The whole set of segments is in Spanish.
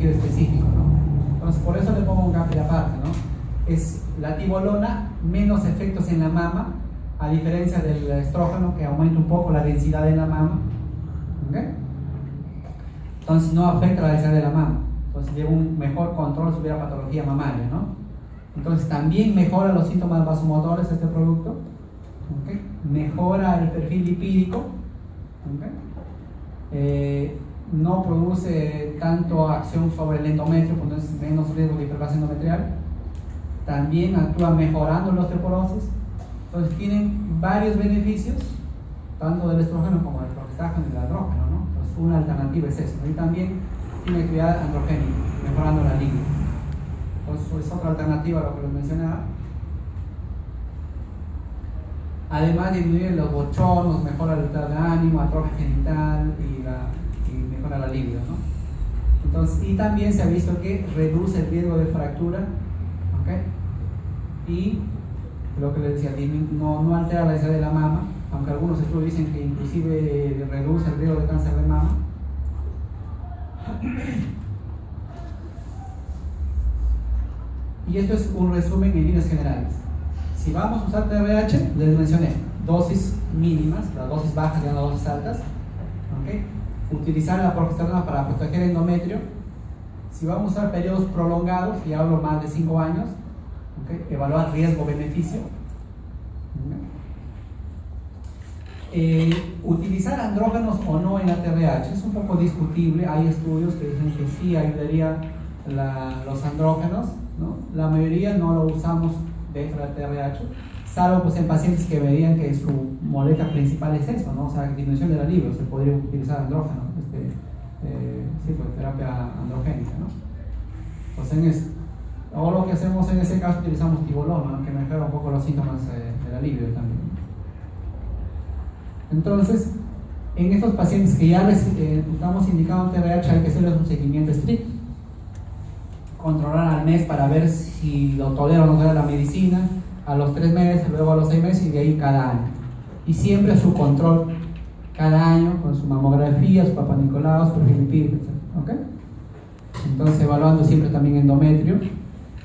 tejido específico, ¿no? Entonces, por eso le pongo un cambio aparte, ¿no? Es la tibolona, menos efectos en la mama, a diferencia del estrógeno, que aumenta un poco la densidad en la mama. ¿Okay? Entonces, no afecta la densidad de la mama. Entonces, lleva un mejor control sobre la patología mamaria, ¿no? Entonces, también mejora los síntomas vasomotores este producto. ¿Okay? Mejora el perfil lipídico. ¿Okay? No produce tanto acción sobre el endometrio, entonces menos riesgo de hiperplasia endometrial. También actúa mejorando la osteoporosis. Entonces tienen varios beneficios, tanto del estrógeno como del progestágeno y del andrógeno, ¿no? Entonces una alternativa es eso, ¿no? Y también tiene actividad androgénica, mejorando la libido. Entonces es otra alternativa a lo que les mencionaba. Además disminuye los bochornos, mejora el estado de ánimo, atrofia genital y mejora la libido, ¿no? Entonces, y también se ha visto que reduce el riesgo de fractura, ¿okay? Y lo que les decía, no altera la densidad de la mama, aunque algunos estudios dicen que inclusive reduce el riesgo de cáncer de mama. Y esto es un resumen en líneas generales. Si vamos a usar TRH, les mencioné dosis mínimas, las dosis bajas y las dosis altas. ¿Okay? Utilizar la progesterona para proteger el endometrio. Si vamos a usar periodos prolongados, y hablo más de 5 años, ¿okay? Evaluar riesgo-beneficio. ¿Okay? Utilizar andrógenos o no en la TRH es un poco discutible. Hay estudios que dicen que sí ayudaría los andrógenos, ¿no? La mayoría no lo usamos dentro de la TRH, salvo pues en pacientes que verían que su molestia principal es eso, ¿no? O sea, disminución de la libido, se podría utilizar andrógeno, sí, pues terapia androgénica, ¿no? Pues o lo que hacemos en ese caso, utilizamos tibolona, ¿no? Que mejora un poco los síntomas de la libido también. Entonces, en estos pacientes que ya estamos indicando TRH, hay que hacerles un seguimiento estricto, controlar al mes para ver si lo tolera o no tolera la medicina, a los 3 meses, luego a los 6 meses y de ahí cada año. Y siempre su control cada año con su mamografía, su Papá Nicolau, su perfil lipídico, etc. ¿Okay? Entonces evaluando siempre también endometrio.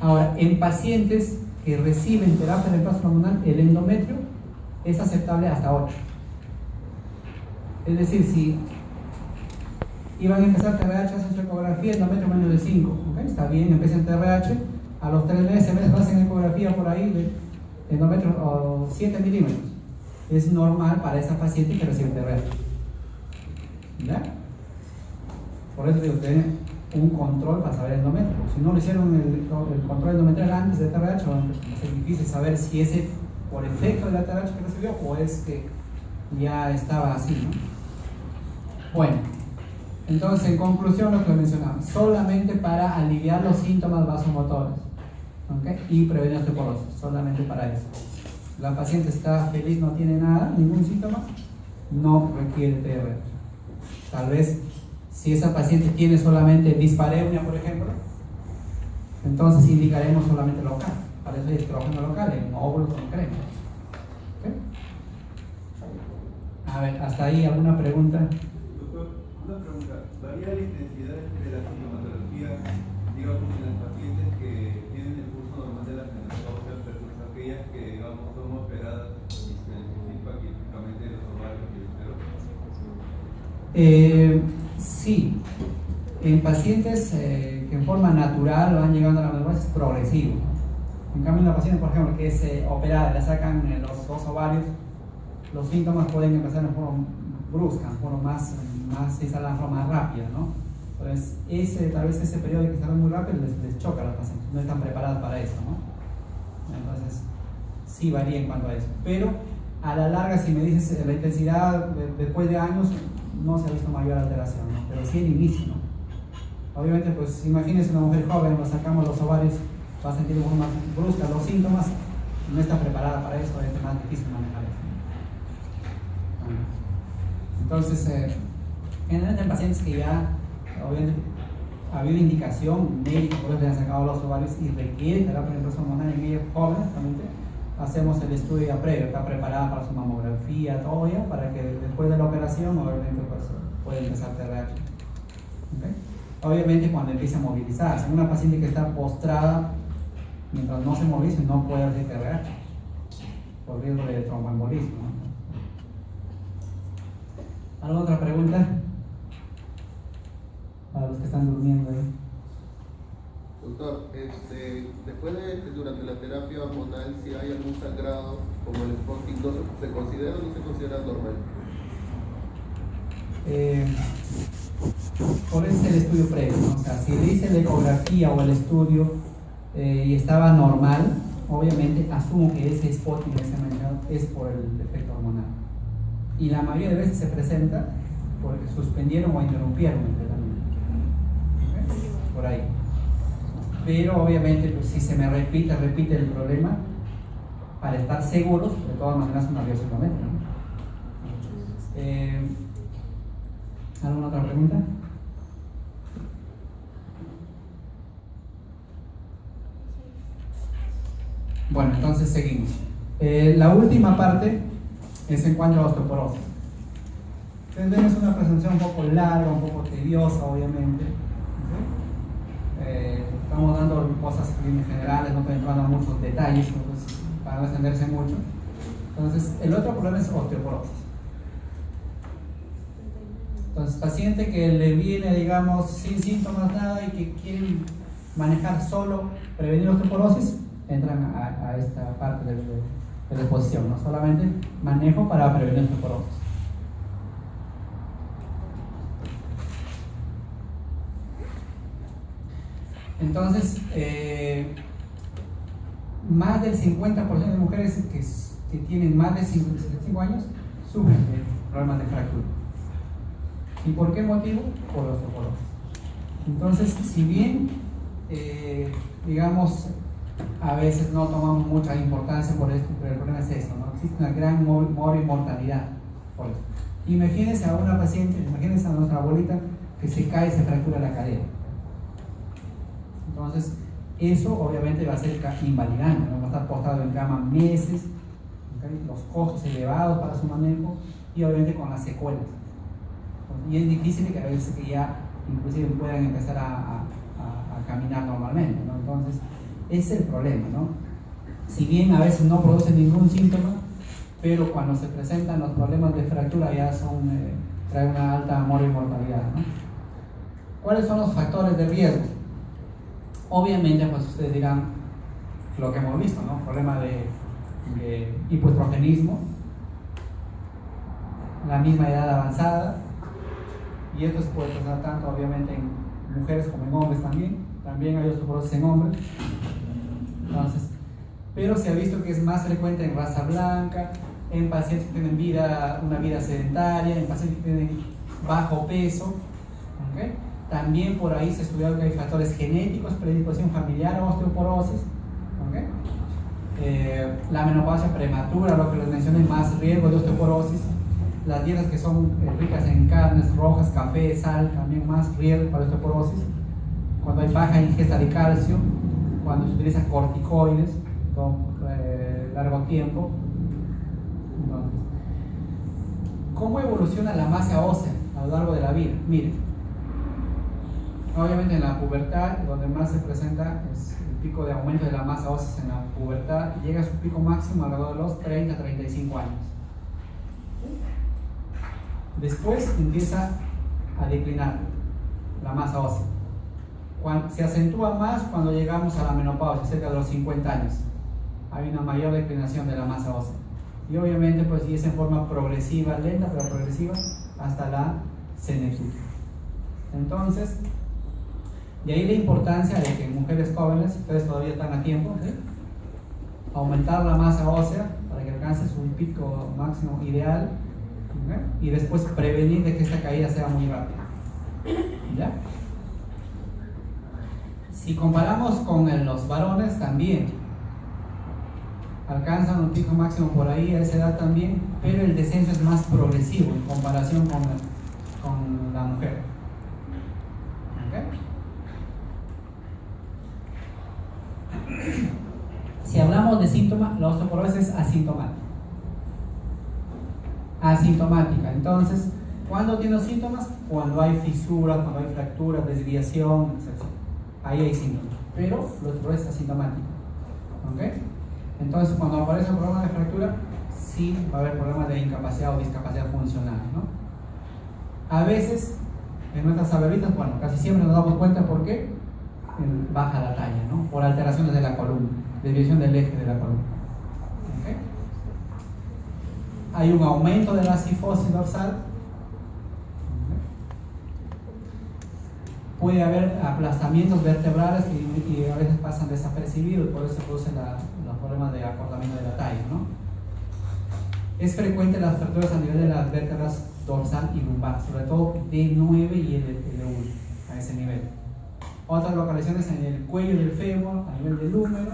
Ahora, en pacientes que reciben terapia de reemplazo hormonal, el endometrio es aceptable hasta 8. Es decir, si iban a empezar TRH, hacen su ecografía, endometrio menos de 5, ¿okay? Está bien, empiezan TRH, a los 3 meses hacen ecografía por ahí de endometrio 7 milímetros. Es normal para esa paciente que recibe TRH. ¿Ya? Por eso digo, tienen un control para saber el endometrio. Si no lo hicieron el control endometrial antes de TRH, es difícil saber si es por efecto de la TRH que recibió o es que ya estaba así, ¿no? Bueno, entonces en conclusión lo que mencionamos, solamente para aliviar los síntomas vasomotores, ¿okay? Y prevenir osteoporosis, solamente para eso. La paciente está feliz, no tiene nada, ningún síntoma, no requiere TRH. Tal vez si esa paciente tiene solamente dispareunia, por ejemplo, entonces indicaremos solamente local. Para eso hay estrógeno local, en óvulos con crema. ¿Okay? A ver, hasta ahí, ¿alguna pregunta? Doctor, una pregunta. ¿Varía la intensidad de la sintomatología, digamos, en las pacientes que tienen el curso normal de la menopausia versus aquellas que, digamos, son operadas quirúrgicamente de los ovarios y el útero? Sí. En pacientes que en forma natural van llegando a la menopausia es progresivo. En cambio, una paciente, por ejemplo, que es operada, le sacan los 2 ovarios, los síntomas pueden empezar en forma brusca, en forma más se instala de forma más rápida, ¿no? Entonces, tal vez ese periodo de que sale muy rápido les choca a los pacientes, no están preparados para eso, ¿no? Entonces, sí varía en cuanto a eso. Pero, a la larga, si me dices la intensidad después de años, no se ha visto mayor alteración, ¿no? Pero sí el inicio, ¿no? Obviamente, pues, imagínense una mujer joven, nos sacamos los ovarios, va a sentir de forma más brusca los síntomas, no está preparada para eso, es más difícil manejar eso. Entonces, generalmente en pacientes que ya, obviamente, ha habido indicación médica por eso le han sacado los ovarios y requieren terapia de reemplazo hormonal en ellos jóvenes, realmente, hacemos el estudio ya previo, está preparada para su mamografía, todo ya, para que después de la operación, obviamente, pues, puede empezar TRH. ¿Okay? obviamente cuando empiece a movilizarse. Una paciente que está postrada, mientras no se movilice, no puede hacer TRH por riesgo de tromboembolismo, ¿no? ¿Alguna otra pregunta? Para los que están durmiendo ahí. Doctor, después durante la terapia hormonal, si hay algún sangrado como el spotting, ¿se considera o no se considera normal? Por eso es el estudio previo, ¿no? O sea, si le hice la ecografía o el estudio y estaba normal, obviamente asumo que ese spotting que se ha mencionado es por el efecto hormonal. Y la mayoría de veces se presenta porque suspendieron o interrumpieron el tratamiento. ¿Okay? Por ahí. Pero obviamente pues, si se me repite el problema, para estar seguros, de todas maneras una biopsia, ¿no? ¿Alguna otra pregunta? Bueno, entonces seguimos. La última parte es en cuanto a la osteoporosis. Entonces vemos una presentación un poco larga, un poco tediosa, obviamente. ¿Okay? Estamos dando cosas bien generales, no estoy entrando a muchos detalles, entonces, para no extenderse mucho. Entonces, el otro problema es osteoporosis. Entonces, paciente que le viene, digamos, sin síntomas, nada, y que quieren manejar solo, prevenir osteoporosis, entran a esta parte de la exposición, no solamente manejo para prevenir osteoporosis. Entonces, más del 50% de mujeres que tienen más de 55 años sufren de problemas de fractura. ¿Y por qué motivo? Por osteoporosis. Entonces, si bien, digamos, a veces no tomamos mucha importancia por esto, pero el problema es esto, ¿no? Existe una gran mortalidad por esto. Imagínense a una paciente, imagínense a nuestra abuelita que se cae y se fractura la cadera. Entonces, eso obviamente va a ser invalidante, ¿no? Va a estar postrado en cama meses, ¿okay? Los costos elevados para su manejo y obviamente con las secuelas. Y es difícil que a veces que ya inclusive puedan empezar a caminar normalmente, ¿no? Entonces, ese es el problema, ¿no? Si bien a veces no produce ningún síntoma, pero cuando se presentan los problemas de fractura ya traen una alta mortalidad, ¿no? ¿Cuáles son los factores de riesgo? Obviamente, pues ustedes dirán lo que hemos visto, ¿no? Problema de hipoestrogenismo, la misma edad avanzada, y esto se puede presentar tanto obviamente en mujeres como en hombres también hay osteoporosis en hombres. Entonces, pero se ha visto que es más frecuente en raza blanca, en pacientes que tienen una vida sedentaria, en pacientes que tienen bajo peso, ¿okay? También por ahí se ha estudiado que hay factores genéticos, predisposición familiar a osteoporosis, ¿okay? La menopausia prematura, lo que les mencioné, más riesgo de osteoporosis. Las dietas que son ricas en carnes rojas, café, sal, también más riesgo para osteoporosis. Cuando hay baja ingesta de calcio, cuando se utilizan corticoides por largo tiempo. Entonces, ¿cómo evoluciona la masa ósea a lo largo de la vida? Miren, obviamente en la pubertad, donde más se presenta es el pico de aumento de la masa ósea en la pubertad, llega a su pico máximo alrededor de los 30-35 años. Después empieza a declinar la masa ósea. Se acentúa más cuando llegamos a la menopausia, cerca de los 50 años. Hay una mayor declinación de la masa ósea. Y obviamente, pues, y es en forma progresiva, lenta pero progresiva, hasta la senectud. Entonces, de ahí la importancia de que en mujeres jóvenes, ustedes todavía están a tiempo, ¿sí? Aumentar la masa ósea para que alcance su pico máximo ideal, ¿sí? Y después prevenir de que esta caída sea muy rápida. ¿Ya? Si comparamos con los varones, también alcanzan un pico máximo por ahí a esa edad también, pero el descenso es más progresivo en comparación con la mujer. ¿Okay? Si hablamos de síntomas, la osteoporosis es asintomática. Entonces, ¿Cuándo tiene los síntomas? Cuando hay fisuras, cuando hay fracturas, desviación, etc. Ahí hay síntomas, pero lo otro es asintomático. ¿Ok? Entonces, cuando aparece un problema de fractura, sí va a haber problemas de incapacidad o discapacidad funcional, ¿no? A veces, en nuestras abuelitas, bueno, casi siempre nos damos cuenta por qué baja la talla, ¿no? Por alteraciones de la columna, desviación del eje de la columna. ¿Ok? Hay un aumento de la cifosis dorsal. Puede haber aplastamientos vertebrales y a veces pasan desapercibidos, por eso se producen los problemas de acortamiento de la talla, ¿no? Es frecuente las fracturas a nivel de las vértebras dorsal y lumbar, sobre todo D9 y L1, a ese nivel. Otras localizaciones en el cuello del fémur, a nivel del húmero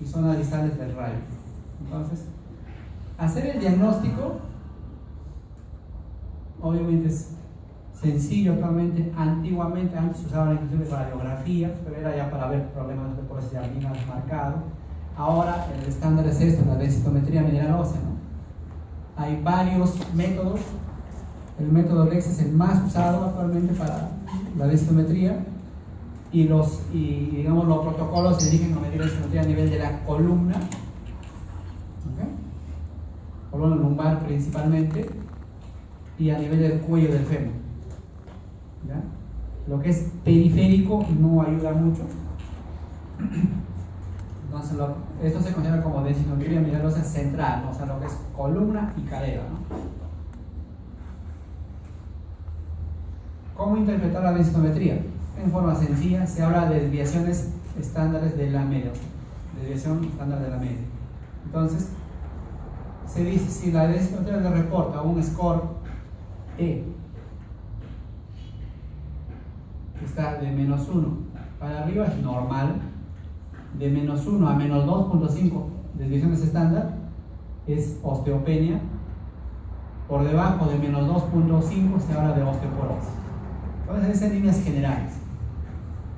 y zonas distales del radio. Entonces, hacer el diagnóstico, obviamente es sencillo actualmente. Antiguamente, antes usaban inclusive radiografías, pero era ya para ver problemas de porosidad más marcados. Ahora el estándar es esto, la densitometría mineral ósea, ¿no? Hay varios métodos. El método REX es el más usado actualmente para la densitometría y digamos los protocolos se dirigen a medir la densitometría a nivel de la columna, ¿okay? Columna lumbar principalmente, y a nivel del cuello del fémur. ¿Ya? Lo que es periférico no ayuda mucho. Entonces esto se considera como densitometría mineral ósea central, ¿no? O sea, lo que es columna y cadera, ¿no? ¿Cómo interpretar la densitometría? En forma sencilla, se habla de desviaciones estándares de la media, desviación estándar de la media. Entonces, se dice si la densitometría le reporta un score E que está de -1 para arriba es normal, de -1 a -2.5 desviaciones estándar es osteopenia, por debajo de -2.5 se habla de osteoporosis. Entonces, esas líneas generales.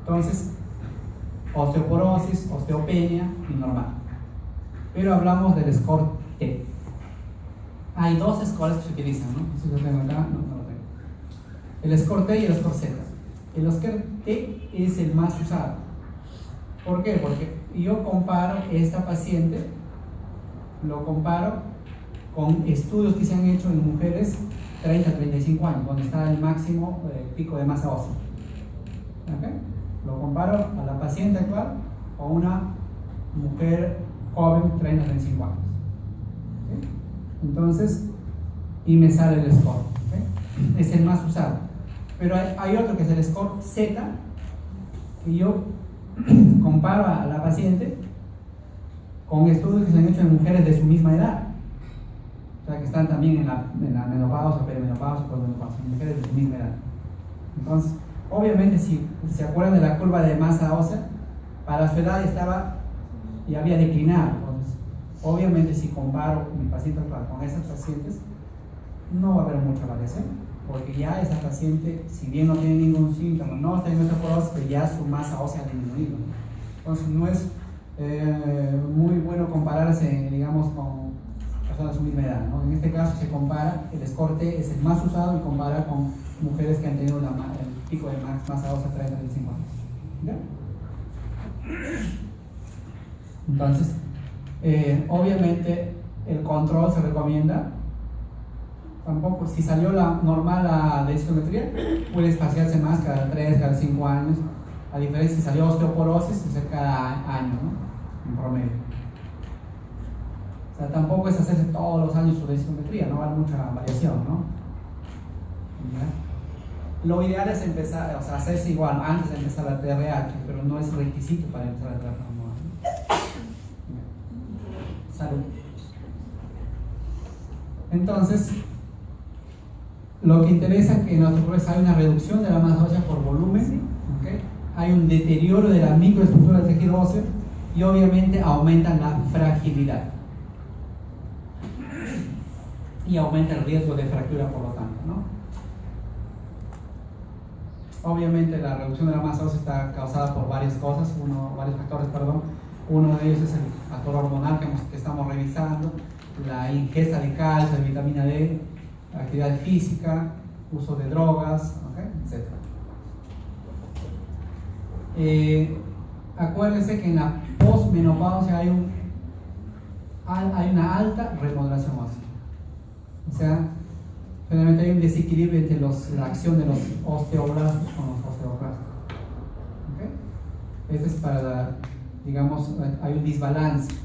Entonces, osteoporosis, osteopenia y normal. Pero hablamos del score T. Hay dos scores que se utilizan, ¿no? Si lo tengo acá, no lo tengo. El score T y el score Z. El score T es el más usado. ¿Por qué? Porque yo comparo esta paciente, lo comparo con estudios que se han hecho en mujeres 30 a 35 años, donde está el máximo pico de masa ósea. ¿Okay? Lo comparo a la paciente actual con una mujer joven 30 a 35 años. ¿Okay? Entonces, y me sale el score. ¿Okay? Es el más usado. Pero hay otro que es el score Z, que yo comparo a la paciente con estudios que se han hecho en mujeres de su misma edad. O sea, que están también en la menopausia, perimenopausia, posmenopausia, mujeres de su misma edad. Entonces, obviamente, si se acuerdan de la curva de masa ósea, para su edad estaba y había declinado. Entonces, obviamente, si comparo mi paciente actual con esas pacientes, no va a haber mucha variación, porque ya esa paciente, si bien no tiene ningún síntoma, no está en osteoporosis, pero ya su masa ósea ha disminuido. Entonces, no es muy bueno compararse, digamos, con personas de su misma edad, ¿no? En este caso se compara, el score T es el más usado y compara con mujeres que han tenido el pico de masa ósea 30 a 35 años. ¿Ya? Entonces, obviamente el control se recomienda. Tampoco, si salió la normal la densitometría, puede espaciarse más cada 3, cada 5 años. A diferencia si salió osteoporosis, es cada año, ¿no? En promedio. O sea, tampoco es hacerse todos los años su densitometría, no va a haber mucha variación, ¿no? ¿Ya? Lo ideal es empezar, o sea, hacerse igual antes de empezar la TRH, pero no es requisito para empezar la TRH. Salud. Entonces, lo que interesa es que en nuestro proceso hay una reducción de la masa ósea por volumen, ¿okay? Hay un deterioro de la microestructura del tejido óseo y obviamente aumenta la fragilidad y aumenta el riesgo de fractura, por lo tanto, ¿no? Obviamente la reducción de la masa ósea está causada por varias cosas, varios factores, perdón. Uno de ellos es el factor hormonal que estamos revisando, la ingesta de calcio, de vitamina D, la actividad física, uso de drogas, ¿okay? Etc. Acuérdense que en la posmenopausia hay una alta remodelación ósea. O sea, generalmente hay un desequilibrio entre la acción de los osteoblastos con los osteoclastos. ¿Okay? Este es para, digamos, hay un desbalance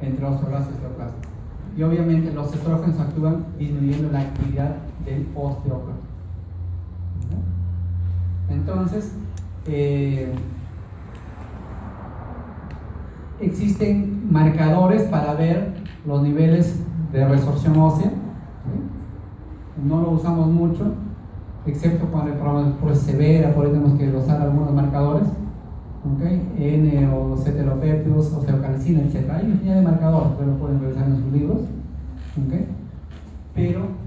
entre osteoblastos y osteoclastos. Y obviamente los estrógenos actúan disminuyendo la actividad del osteoclasto. ¿Okay? Entonces, existen marcadores para ver los niveles de resorción ósea. ¿Sí? No lo usamos mucho, excepto cuando el problema es severa, por ahí tenemos que usar algunos marcadores. ¿Okay? N o cetelopéptidos, osteocalcina, etc. Hay una infinidad de marcadores, pero lo pueden revisar en sus libros. ¿Okay? Pero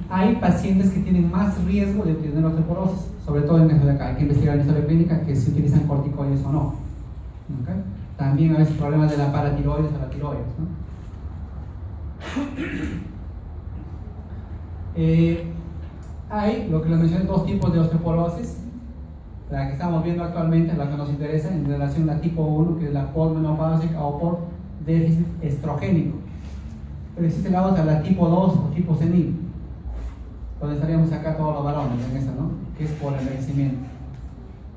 hay pacientes que tienen más riesgo de tener osteoporosis, sobre todo en caso de acá. Hay que investigar en la historia clínica que si utilizan corticoides o no. ¿Okay? También hay problemas de la paratiroides o la tiroides, ¿no? Hay, lo que les mencioné, dos tipos de osteoporosis. La que estamos viendo actualmente, la que nos interesa en relación a la tipo 1, que es la posmenopáusica o por déficit estrogénico. Pero existe la otra, la tipo 2 o tipo senil, donde estaríamos acá todos los varones en esa, ¿no? Que es por envejecimiento.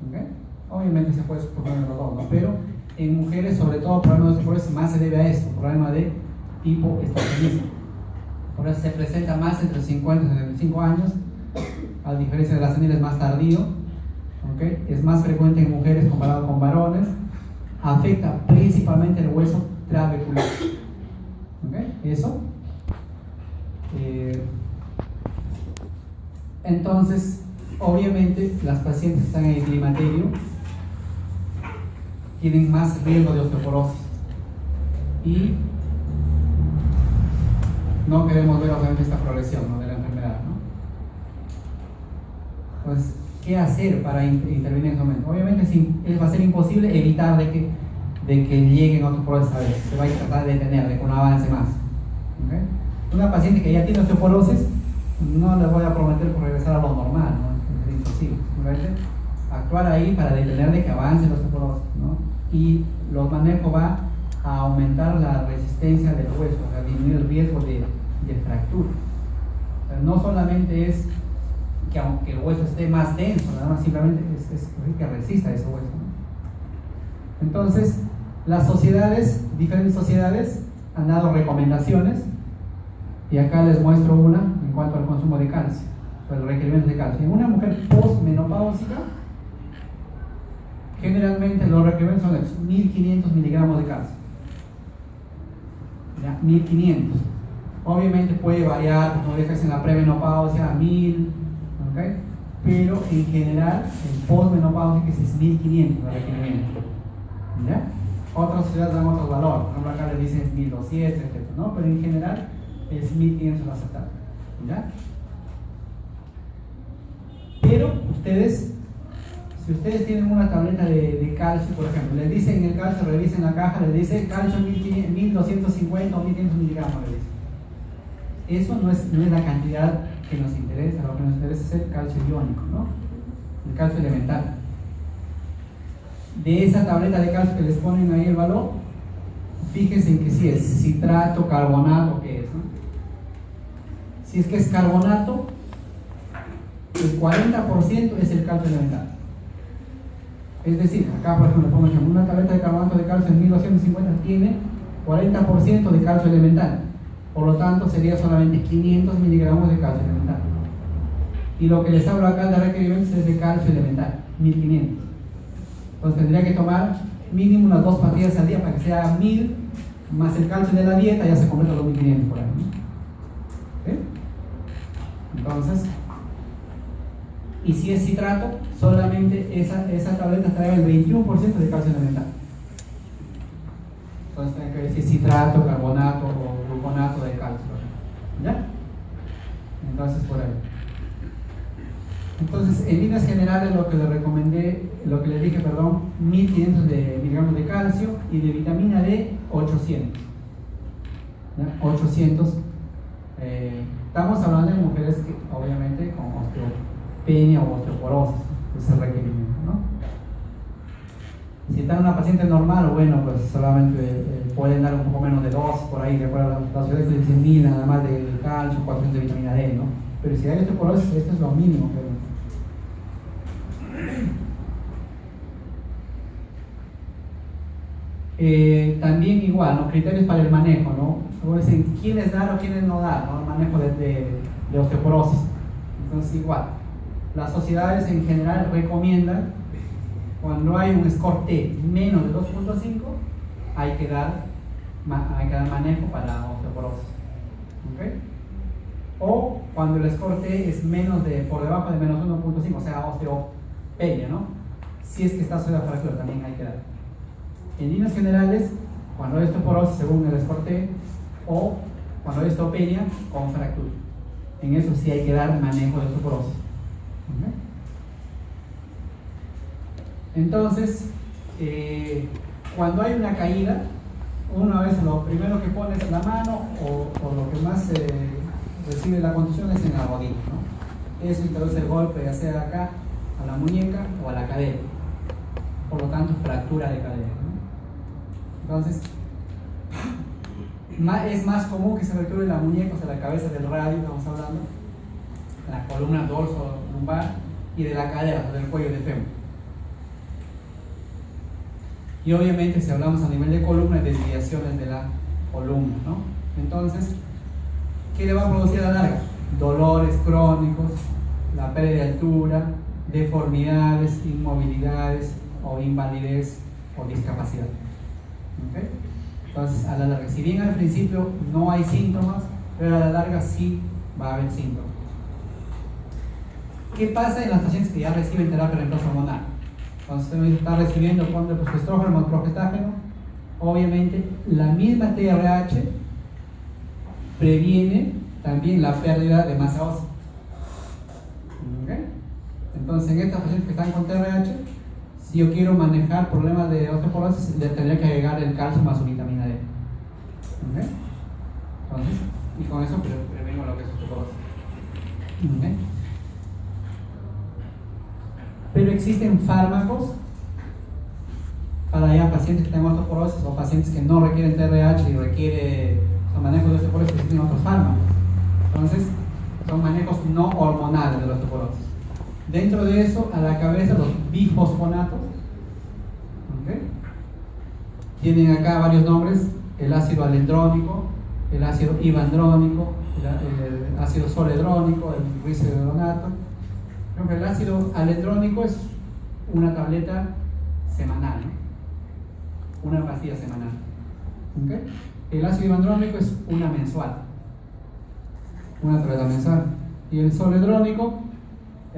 ¿Okay? Obviamente se puede suponer los dos, ¿no? Pero en mujeres, sobre todo, problema de osteoporosis más se debe a esto, problema de tipo estrogenismo. Por eso se presenta más entre 50 y 75 años, a diferencia de las seniles más tardío. ¿Okay? Es más frecuente en mujeres comparado con varones, afecta principalmente el hueso trabecular. ¿Okay? Eso. Entonces, obviamente, las pacientes que están en el climaterio tienen más riesgo de osteoporosis y no queremos ver obviamente esta progresión, ¿no?, de la enfermedad, ¿no? Entonces, ¿qué hacer para intervenir en ese momento? Obviamente va a ser imposible evitar de que lleguen osteoporosis a veces, se va a tratar de detener, de que no avance más. ¿Okay? Una paciente que ya tiene osteoporosis, no le voy a prometer por regresar a lo normal, ¿no? Es imposible. ¿Okay? Actuar ahí para detener de que avance la osteoporosis, ¿no? Y los manejos va a aumentar la resistencia del hueso, o sea, disminuir el riesgo de fractura. O sea, no solamente es que aunque el hueso esté más denso, nada más simplemente es que resista ese hueso, ¿no? Entonces, las sociedades, diferentes sociedades, han dado recomendaciones, y acá les muestro una en cuanto al consumo de calcio, o el requerimiento de calcio. En una mujer postmenopáusica, generalmente los requerimientos son 1500 miligramos de calcio. ¿Ya? 1500. Obviamente puede variar, como dejas en la premenopausia, a 1000, ¿okay? Pero en general, en postmenopáusica es 1500 el requerimiento. ¿Ya? Otras sociedades dan otros valores, por ejemplo acá le dicen 1200, etc., ¿no? Pero en general es 1500 lo aceptable. ¿Ya? Pero ustedes, si ustedes tienen una tableta de calcio, por ejemplo, les dicen en el calcio, revisen la caja, les dice calcio 1250 o 1500 miligramos, les dice. Eso no es la cantidad que nos interesa, lo que nos interesa es el calcio iónico, ¿no? El calcio elemental. De esa tableta de calcio que les ponen ahí el valor, fíjense en que si es citrato, carbonato, ¿qué es? ¿No? Si es que es carbonato, el 40% es el calcio elemental. Es decir, acá por ejemplo, pongo una tableta de carbonato de calcio en 1250 tiene 40% de calcio elemental. Por lo tanto, sería solamente 500 miligramos de calcio elemental. Y lo que les hablo acá de requerimientos es de calcio elemental, 1500. Entonces tendría que tomar mínimo unas 2 pastillas al día para que sea 1000 más el calcio de la dieta, ya se completa los 1500 por ahí, ¿no? ¿Sí? Entonces, y si es citrato, solamente esa tableta trae el 21% de calcio elemental. Entonces tiene que decir citrato, carbonato o gluconato de calcio, ¿ya? Entonces por ahí. Entonces, en líneas generales lo que les recomendé, lo que les dije, 1500 miligramos de calcio y de vitamina D 800. ¿ya? 800. Estamos hablando de mujeres que obviamente con osteopenia o osteoporosis, ese requerimiento, ¿no? Si está en una paciente normal, bueno, pues solamente pueden dar un poco menos de 2 por ahí, de acuerdo a las ciudades de glicemina, nada más de calcio, 400 de vitamina D, ¿no? Pero si hay osteoporosis, esto es lo mínimo que también igual, ¿no? Criterios para el manejo, ¿no? Como dicen, quiénes dar o quiénes no dar, ¿no? El manejo de osteoporosis. Entonces igual, las sociedades en general recomiendan cuando hay un score T menos de 2.5 hay que dar manejo para osteoporosis, ¿okay? O cuando el score T es por debajo de menos 1.5, o sea, osteopenia, ¿no? Si es que está sobre la fractura, también hay que dar. En líneas generales, cuando hay osteoporosis según el score T, o cuando hay osteopenia con fractura. En eso sí hay que dar manejo de osteoporosis. ¿Okay? Entonces, cuando hay una caída, una vez lo primero que pones en la mano o lo que más recibe la contusión es en la rodilla, ¿no? Eso introduce el golpe ya sea acá, a la muñeca o a la cadera. Por lo tanto, fractura de cadera, ¿no? Entonces, es más común que se fracture la muñeca, o sea, la cabeza del radio, estamos hablando, la columna dorso lumbar y de la cadera, o del cuello del fémur. Y obviamente si hablamos a nivel de columna, desviaciones de la columna, ¿no? Entonces, ¿qué le va a producir a la larga? Dolores crónicos, la pérdida de altura, deformidades, inmovilidades o invalidez o discapacidad. ¿Okay? Entonces, a la larga, si bien al principio no hay síntomas, pero a la larga sí va a haber síntomas. ¿Qué pasa en las pacientes que ya reciben terapia de reemplazo hormonal? Cuando usted está recibiendo estrógeno o progestágeno, obviamente la misma TRH previene también la pérdida de masa ósea. ¿Okay? Entonces, en estas pacientes que están con TRH, si yo quiero manejar problemas de osteoporosis, le tendría que agregar el calcio más su vitamina D. ¿Okay? Entonces, y con eso prevengo lo que es osteoporosis. ¿Okay? Pero existen fármacos para ya pacientes que tengan osteoporosis o pacientes que no requieren TRH y requiere manejo de osteoporosis, existen otros fármacos. Entonces, son manejos no hormonales de la osteoporosis. Dentro de eso, a la cabeza, los bifosfonatos. ¿Okay? Tienen acá varios nombres: el ácido alendrónico, el ácido ibandrónico, el ácido soledrónico, el risedronato. El ácido alendrónico es una tableta semanal, ¿no? Una pastilla semanal. ¿Okay? El ácido ibandrónico es una mensual, una tableta mensual. Y el soledrónico,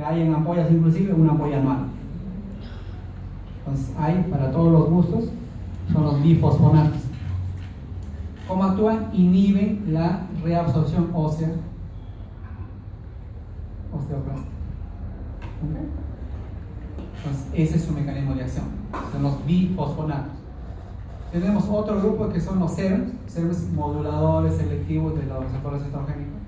hay en ampollas inclusive una ampolla anual. Entonces hay para todos los gustos, son los bifosfonatos. ¿Cómo actúan? Inhiben la reabsorción ósea osteoclástica. ¿Okay? Entonces ese es su mecanismo de acción, son los bifosfonatos. Tenemos otro grupo que son los SERMs, moduladores selectivos de los receptores estrogénicos.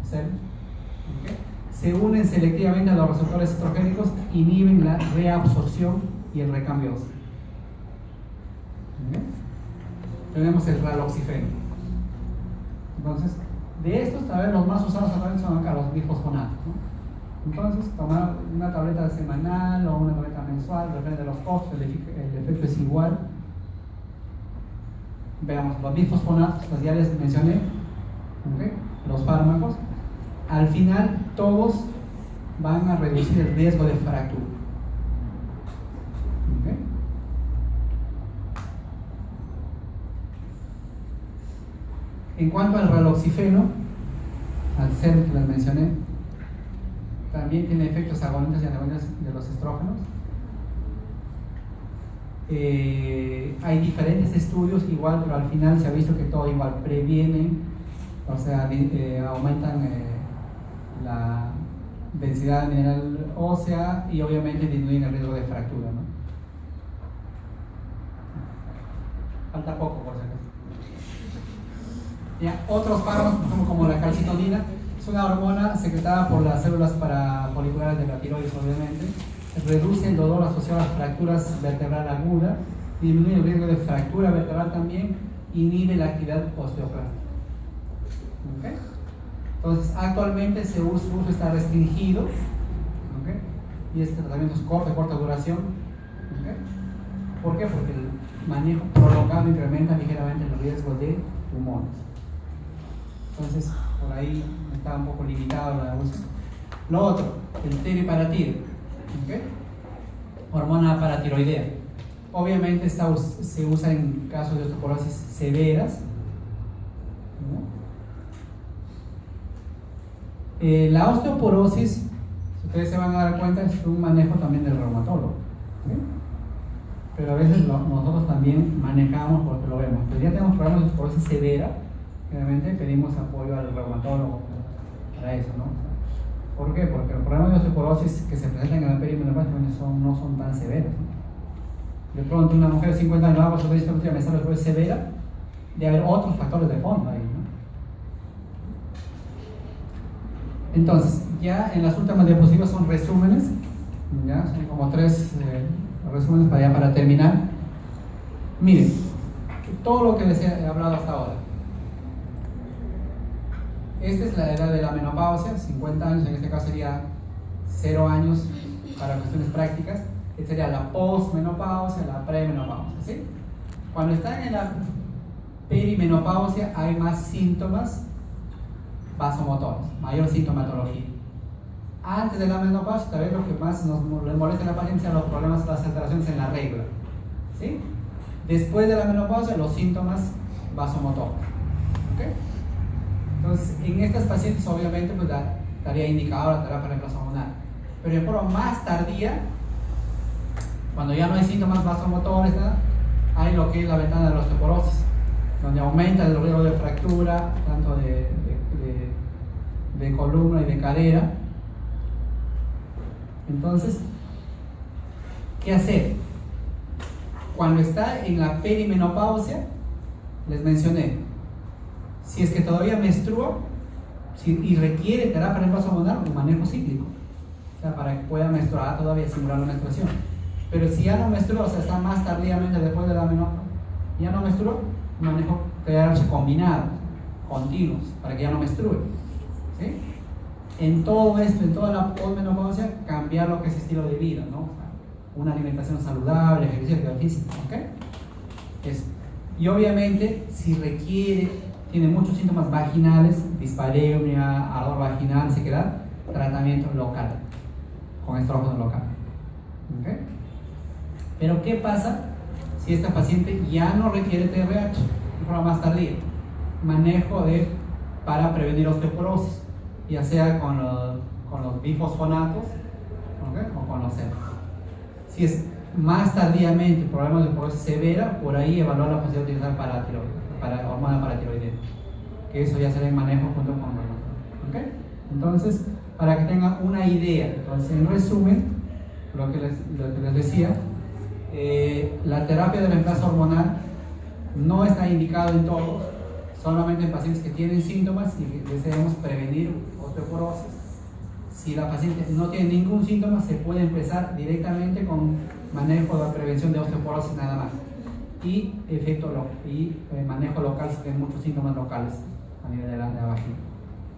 ¿Okay? Se unen selectivamente a los receptores estrogénicos, inhiben la reabsorción y el recambio óseo. ¿Okay? Tenemos el raloxifeno. Entonces, de estos, a ver, los más usados actualmente son acá los bifosfonatos, ¿no? Entonces, tomar una tableta semanal o una tableta mensual, depende de los costos, el efecto es igual. Veamos, los bifosfonatos, pues ya les mencioné, ¿okay? Los fármacos, al final todos van a reducir el riesgo de fractura. ¿Okay? En cuanto al raloxifeno, al SERM que les mencioné, también tiene efectos agonistas y antagonistas de los estrógenos. Hay diferentes estudios igual, pero al final se ha visto que todo igual previenen, o sea, aumentan la densidad mineral ósea y obviamente disminuyen el riesgo de fractura, ¿no? Falta poco, por si acaso. Ya, otros fármacos, como la calcitonina, es una hormona secretada por las células parafolicular de la tiroides, obviamente. Reduce el dolor asociado a las fracturas vertebral aguda, disminuye el riesgo de fractura vertebral también, inhibe la actividad osteoclástica. ¿Okay? Entonces, actualmente su uso está restringido, ¿okay? Y este tratamiento es de corta duración. ¿Okay? ¿Por qué? Porque el manejo prolongado incrementa ligeramente el riesgo de tumores. Entonces, por ahí está un poco limitado la uso. Lo otro, el teriparatida, ¿okay? Hormona paratiroidea. Obviamente se usa en casos de osteoporosis severas, ¿no? La osteoporosis, si ustedes se van a dar cuenta, es un manejo también del reumatólogo, ¿okay? Pero a veces nosotros también manejamos porque lo vemos. Pues ya tenemos problemas de osteoporosis severa, obviamente pedimos apoyo al reumatólogo para eso, ¿no? ¿Por qué? Porque los problemas de osteoporosis que se presentan en la perimenopausia no son tan severos, ¿no? De pronto una mujer de 50 años hago osteoporosis me sale osteoporosis severa, de haber otros factores de fondo ahí, ¿no? Entonces, ya en las últimas diapositivas son resúmenes, ya son como 3 resúmenes para terminar. Miren, todo lo que les he hablado hasta ahora. Esta es la edad de la menopausia, 50 años, en este caso sería 0 años para cuestiones prácticas. Esta sería la postmenopausia, la premenopausia, ¿sí? Cuando están en la perimenopausia hay más síntomas vasomotores, mayor sintomatología. Antes de la menopausia, tal vez lo que más nos molesta a la paciente son los problemas, las alteraciones en la regla, ¿sí? Después de la menopausia, los síntomas vasomotores, ¿okay? Entonces, en estas pacientes, obviamente, pues estaría indicada la terapia de reemplazo hormonal. Pero en forma más tardía, cuando ya no hay síntomas vasomotores, ¿no?, hay lo que es la ventana de la osteoporosis, donde aumenta el riesgo de fractura, tanto de columna y de cadera. Entonces, ¿qué hacer? Cuando está en la perimenopausia, les mencioné, si es que todavía menstrua y requiere terapia de reemplazo hormonal, un manejo cíclico, o sea, para que pueda menstruar todavía, simular la menstruación. Pero si ya no menstrua, o sea, está más tardíamente después de la menopausia, ya no menstrua, un manejo TRH combinado, continuos, para que ya no menstrue, ¿sí? En todo esto, en toda la postmenopausia, cambiar lo que es estilo de vida, ¿no? O sea, una alimentación saludable, ejercicio físico, ¿ok? Eso. Y obviamente, si tiene muchos síntomas vaginales, dispareunia, ardor vaginal, sequedad, tratamiento local, con estrógeno local, ¿ok? Pero ¿qué pasa si esta paciente ya no requiere TRH, de forma más tardía? Manejo para prevenir osteoporosis, ya sea con los bifosfonatos, ¿okay?, o con los CEP. Si es más tardíamente problemas de osteoporosis severa, por ahí evaluar la posibilidad de utilizar hormona paratiroidea, que eso ya será en manejo junto con el ¿okay? Entonces, para que tengan una idea, entonces en resumen, lo que les decía, la terapia de reemplazo hormonal no está indicada en todos, solamente en pacientes que tienen síntomas y que deseamos prevenir osteoporosis. Si la paciente no tiene ningún síntoma, se puede empezar directamente con manejo de prevención de osteoporosis nada más. Y manejo local si tienen muchos síntomas locales a nivel de la vagina.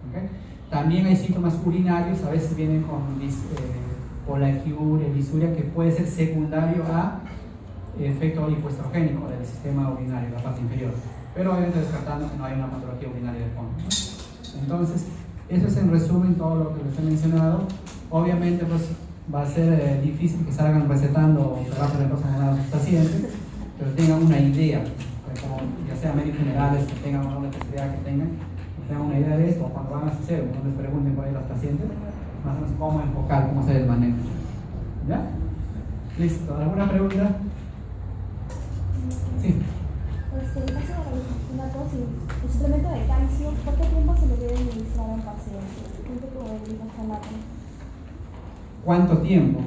¿Okay? También hay síntomas urinarios, a veces vienen con poliaquiuria, disuria, que puede ser secundario a efecto hipoestrogénico del sistema urinario, la parte inferior. Pero obviamente descartando que no hay una patología urinaria de fondo, ¿no? Entonces, eso es en resumen todo lo que les he mencionado. Obviamente, pues va a ser difícil que salgan recetando terapia de reemplazo hormonal a sus pacientes, pero tengan una idea, como ya sea médicos generales que tengan una especialidad que tengan una idea de esto, o cuando van a hacer, cuando les pregunten por ahí a los pacientes, más o menos cómo enfocar, cómo hacer el manejo. ¿Ya? ¿Listo? ¿Alguna pregunta? Sí. En el caso de la dosis, el suplemento de calcio, ¿por qué tiempo se le debe administrar a un paciente? ¿Cuánto como el glifosinato? ¿Cuánto tiempo?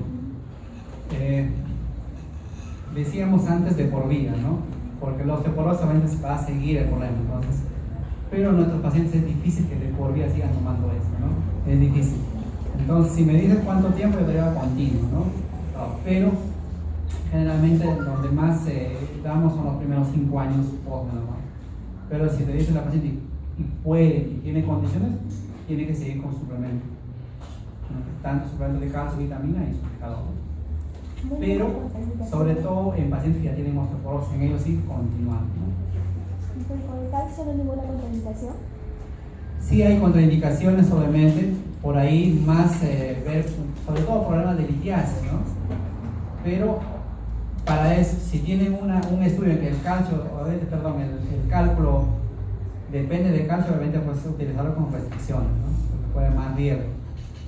Decíamos antes de por vida, ¿no? Porque la osteoporosis va a seguir el problema. Entonces, pero en nuestros pacientes es difícil que de por vida sigan tomando eso, ¿no? Es difícil. Entonces, si me dices cuánto tiempo, yo te digo continuo, ¿no? Pero generalmente donde más damos son los primeros 5 años postmenopausia. Pero si te dice la paciente y puede y tiene condiciones, tiene que seguir con suplemento. Tanto suplemento de calcio, vitamina y sulfatado. Pero, sobre todo en pacientes que ya tienen osteoporosis, en ellos sí continuar, ¿no? Entonces, ¿con el calcio no hay ninguna contraindicación? Sí hay contraindicaciones, obviamente, por ahí más ver, sobre todo problemas de litiasis, ¿no? Pero para eso, si tienen un estudio en que el calcio, el cálculo depende del calcio, obviamente puedes utilizarlo con restricciones, ¿no? Porque puede más riesgo.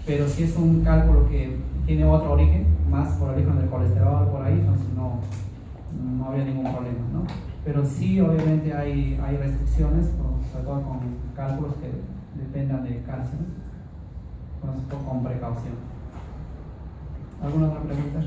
Pero si es un cálculo que tiene otro origen, más por origen del colesterol, por ahí, entonces no había ningún problema, ¿no? Pero sí, obviamente hay restricciones, sobre todo con cálculos que dependan de calcio, ¿no? Con precaución. ¿Alguna otra pregunta?